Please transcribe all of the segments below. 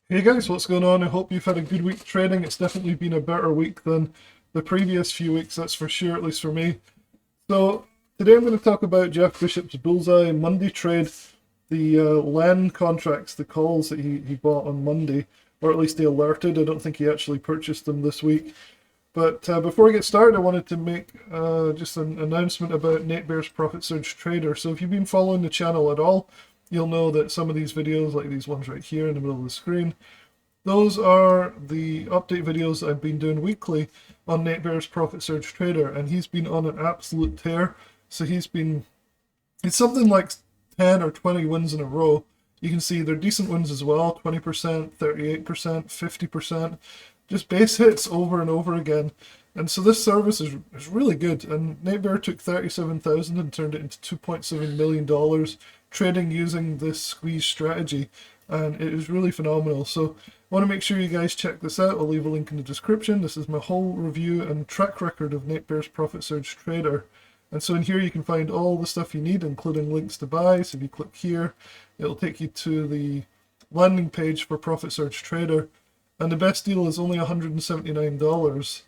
Hey guys, what's going on? I hope you've had a good week trading. It's definitely been a better week than the previous few weeks, that's for sure, at least for me. So today I'm going to talk about Jeff Bishop's Bullseye Monday trade, the LEN contracts, the calls that he bought on Monday, or at least they alerted. I don't think he actually purchased them this week. But before we get started, I wanted to make just an announcement about Nate Bear's Profit Surge Trader. So if you've been following the channel at all, you'll know that some of these videos, like these ones right here in the middle of the screen, those are the update videos I've been doing weekly on Nate Bear's Profit Surge Trader, and he's been on an absolute tear. So it's something like 10 or 20 wins in a row. You can see they're decent wins as well, 20%, 38%, 50%, just base hits over and over again. And so this service is really good. And Nate Bear took 37,000 and turned it into $2.7 million trading using this squeeze strategy. And it is really phenomenal. So I want to make sure you guys check this out. I'll leave a link in the description. This is my whole review and track record of Nate Bear's Profit Surge Trader. And so in here you can find all the stuff you need, including links to buy. So if you click here, it'll take you to the landing page for Profit Surge Trader. And the best deal is only $179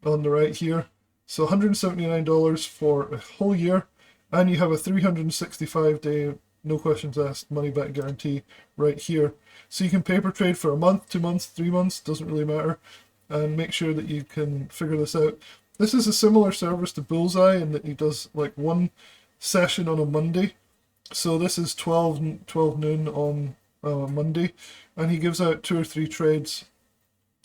on the right here. So $179 for a whole year. And you have a 365-day, no questions asked, money back guarantee right here. So you can paper trade for a month, 2 months, 3 months, doesn't really matter. And make sure that you can figure this out. This is a similar service to Bullseye in that he does like one session on a Monday. So this is 12 noon on Monday, and he gives out 2 or 3 trades.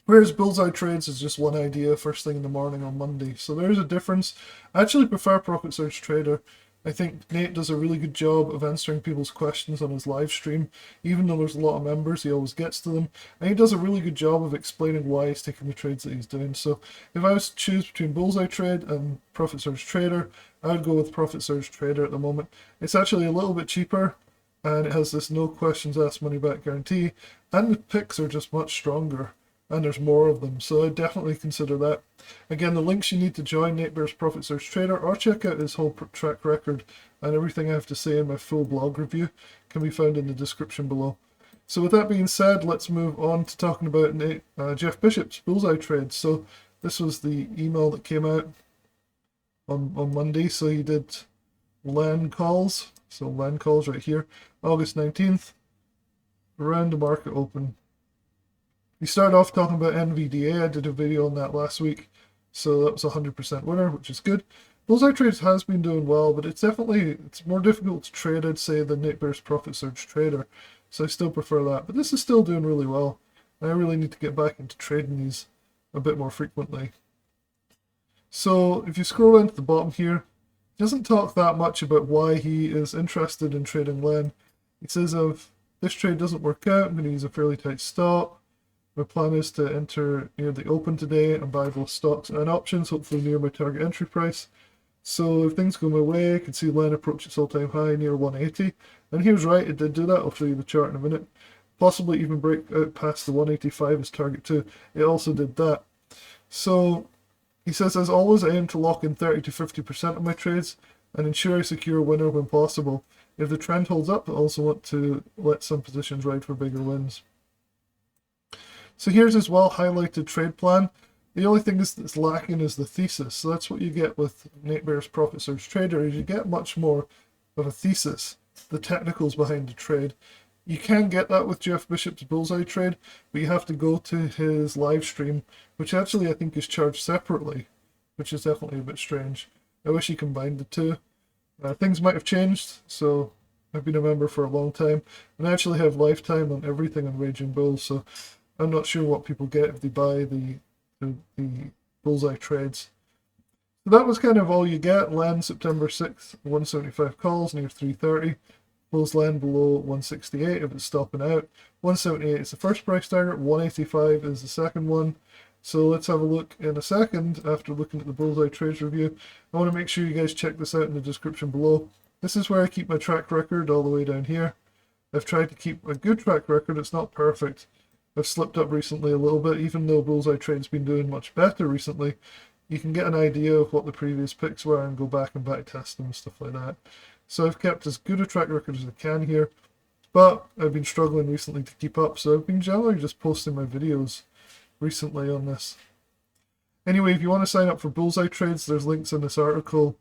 Whereas Bullseye Trades is just one idea first thing in the morning on Monday. So there is a difference. I actually prefer Profit Surge Trader. I think Nate does a really good job of answering people's questions on his live stream. Even though there's a lot of members, he always gets to them. And he does a really good job of explaining why he's taking the trades that he's doing. So if I was to choose between Bullseye Trade and Profit Surge Trader, I would go with Profit Surge Trader at the moment. It's actually a little bit cheaper, and it has this no questions asked money back guarantee, and the picks are just much stronger. And there's more of them, so I definitely consider that. Again, the links you need to join Nate Bear's Profit Surge Trader or check out his whole track record and everything I have to say in my full blog review can be found in the description below. So with that being said, let's move on to talking about Jeff Bishop's Bullseye Trades. So this was the email that came out on Monday. So he did LEN calls. So LEN calls right here, August 19th, around the market open. We started off talking about NVDA. I did a video on that last week, so that was 100% winner, which is good. Bullseye Trades has been doing well, but it's more difficult to trade, I'd say, than Nate Bear's Profit Surge Trader, so I still prefer that. But this is still doing really well. I really need to get back into trading these a bit more frequently. So if you scroll down to the bottom here, he doesn't talk that much about why he is interested in trading LEN. He says, if this trade doesn't work out, I'm going to use a fairly tight stop. My plan is to enter near the open today and buy both stocks and options, hopefully near my target entry price. So if things go my way, I can see LEN approach its all-time high near 180. And he was right, it did do that. I'll show you the chart in a minute. Possibly even break out past the 185 as target 2. It also did that. So he says, as always, I aim to lock in 30 to 50% of my trades and ensure I secure a winner when possible. If the trend holds up, I also want to let some positions ride for bigger wins. So here's his well-highlighted trade plan. The only thing that's lacking is the thesis. So that's what you get with Nate Bear's Profit Surge Trader, is you get much more of a thesis, the technicals behind the trade. You can get that with Jeff Bishop's Bullseye Trade, but you have to go to his live stream, which actually I think is charged separately, which is definitely a bit strange. I wish he combined the two. Things might have changed, so I've been a member for a long time, and I actually have lifetime on everything on Raging Bull, so I'm not sure what people get if they buy the Bullseye Trades. So that was kind of all you get. LEN September 6th, 175 calls near 330. Close LEN below 168 if it's stopping out. 178 is the first price target, 185 is the second one. So let's have a look in a second after looking at the Bullseye Trades review. I want to make sure you guys check this out in the description below. This is where I keep my track record all the way down here. I've tried to keep a good track record. It's not perfect. I've slipped up recently a little bit, even though Bullseye Trade's been doing much better recently. You can get an idea of what the previous picks were and go back and back test them and stuff like that. So I've kept as good a track record as I can here. But I've been struggling recently to keep up, so I've been generally just posting my videos recently on this. Anyway, if you want to sign up for Bullseye Trades, there's links in this article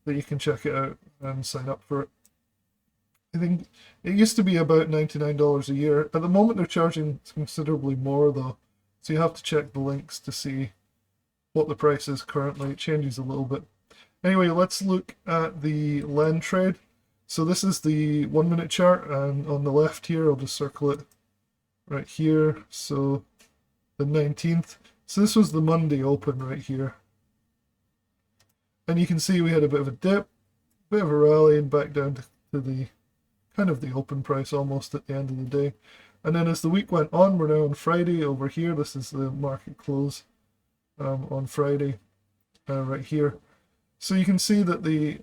that you can check it out and sign up for it. I think it used to be about $99 a year. At the moment, they're charging considerably more, though. So you have to check the links to see what the price is currently. It changes a little bit. Anyway, let's look at the LEN trade. So this is the 1 minute chart, and on the left here, I'll just circle it right here. So the 19th. So this was the Monday open right here. And you can see we had a bit of a dip, bit of a rally, and back down to the kind of the open price almost at the end of the day. And then as the week went on, we're now on Friday over here. This is the market close on Friday right here. So you can see that the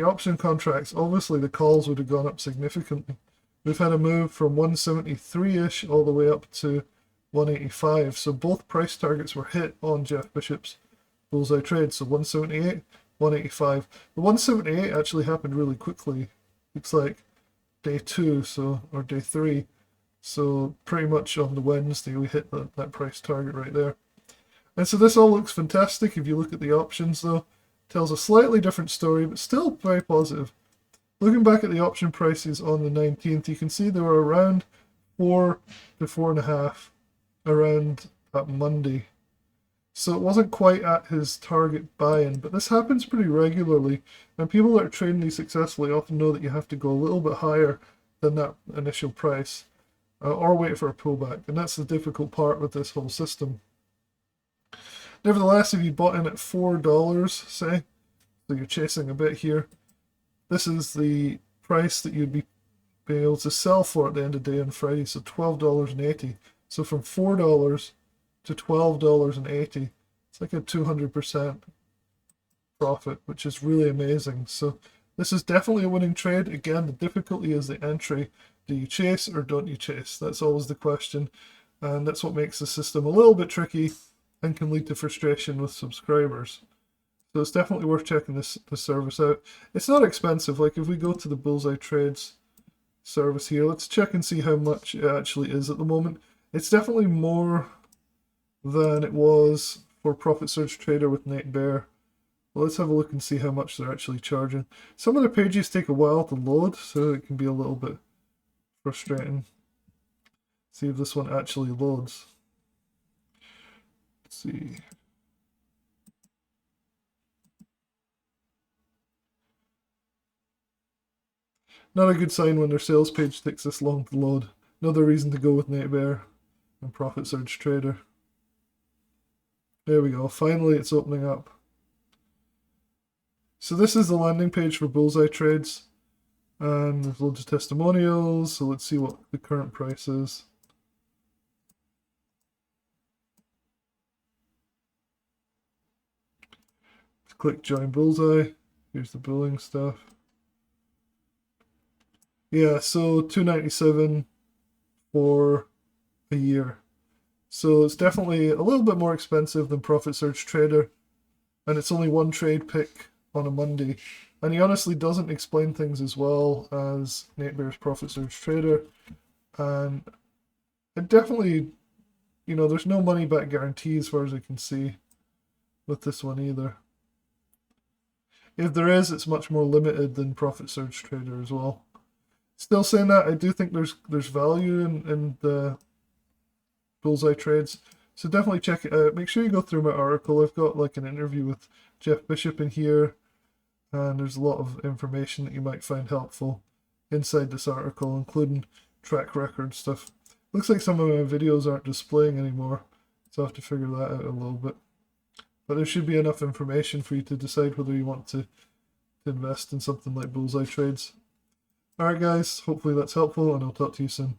option contracts, obviously the calls would have gone up significantly. We've had a move from 173-ish all the way up to 185. So both price targets were hit on Jeff Bishop's Bullseye Trade. So 178, 185. The 178 actually happened really quickly. Looks like day 2, or day 3. So pretty much on the Wednesday we hit that price target right there. And so this all looks fantastic. If you look at the options though, tells a slightly different story, but still very positive. Looking back at the option prices on the 19th, you can see they were around 4 to 4.5 around that Monday. So it wasn't quite at his target buy-in, but this happens pretty regularly, and people that are trading these successfully often know that you have to go a little bit higher than that initial price, or wait for a pullback, and that's the difficult part with this whole system. Nevertheless, if you bought in at $4, say, so you're chasing a bit here, this is the price that you'd be able to sell for at the end of the day on Friday, so $12.80. So from $4 to $12.80, it's like a 200% profit, which is really amazing. So this is definitely a winning trade. Again, the difficulty is the entry. Do you chase or don't you chase? That's always the question, and that's what makes the system a little bit tricky and can lead to frustration with subscribers. So it's definitely worth checking this service out. It's not expensive. Like if we go to the Bullseye Trades service here, let's check and see how much it actually is at the moment. It's definitely more than it was for Profit Surge Trader with Nate Bear. Well, let's have a look and see how much they're actually charging. Some of the pages take a while to load, so it can be a little bit frustrating. See if this one actually loads. Let's see. Not a good sign when their sales page takes this long to load. Another reason to go with Nate Bear and Profit Surge Trader. There we go. Finally, it's opening up. So this is the landing page for Bullseye Trades. And there's loads of testimonials. So let's see what the current price is. Click Join Bullseye. Here's the billing stuff. Yeah, so $297 for a year. So it's definitely a little bit more expensive than Profit Surge Trader, and it's only one trade pick on a Monday. And he honestly doesn't explain things as well as Nate Bear's Profit Surge Trader. And it definitely, you know, there's no money back guarantee as far as I can see with this one either. If there is, it's much more limited than Profit Surge Trader as well. Still saying that, I do think there's value in the Bullseye Trades, so definitely check it out. Make sure you go through my article. I've got like an interview with Jeff Bishop in here, and there's a lot of information that you might find helpful inside this article, including track record stuff. Looks like some of my videos aren't displaying anymore, so I have to figure that out a little bit. But there should be enough information for you to decide whether you want to invest in something like Bullseye Trades. Alright guys, hopefully that's helpful, and I'll talk to you soon.